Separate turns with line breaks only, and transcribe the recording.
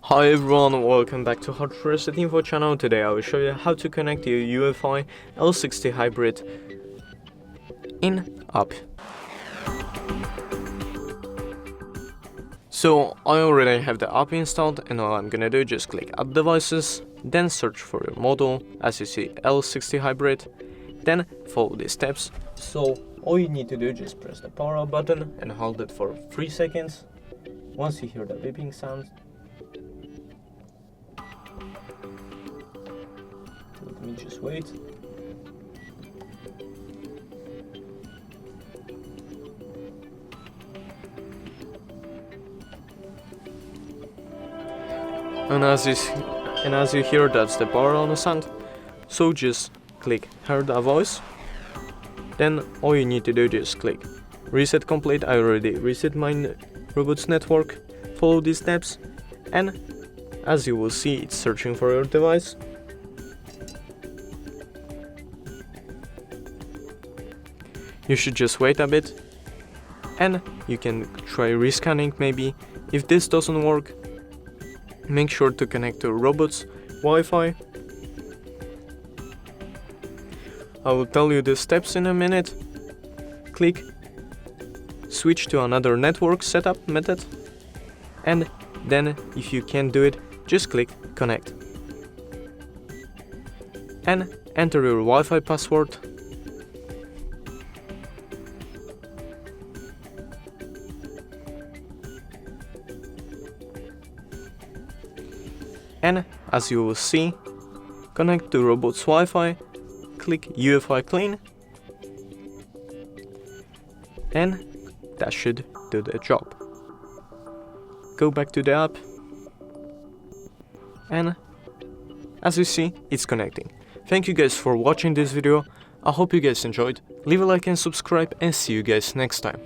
Hi everyone, welcome back to HardReset.Info channel. Today I will show you how to connect your EUFY L60 Hybrid in app. So I already have the app installed, and all I'm gonna do is just click App Devices, then search for your model, as you see L60 Hybrid, then follow these steps. So all you need to do is just press the power up button and hold it for 3 seconds. Once you hear the beeping sound, let me just wait. And as you hear, that's the power on the sound. So just click Hear the Voice. Then all you need to do is just click Reset Complete. I already reset my robot's network. Follow these steps, and as you will see, it's searching for your device. You should just wait a bit, and you can try rescanning maybe. If this doesn't work, make sure to connect to robot's Wi-Fi. I will tell you the steps in a minute. Click Switch to another network setup method, and then if you can't do it, just click Connect. And enter your Wi-Fi password. And as you will see, connect to robot's Wi-Fi, click EUFY Clean, and that should do the job. Go back to the app, and as you see, it's connecting. Thank you guys for watching this video. I hope you guys enjoyed. Leave a like and subscribe, and see you guys next time.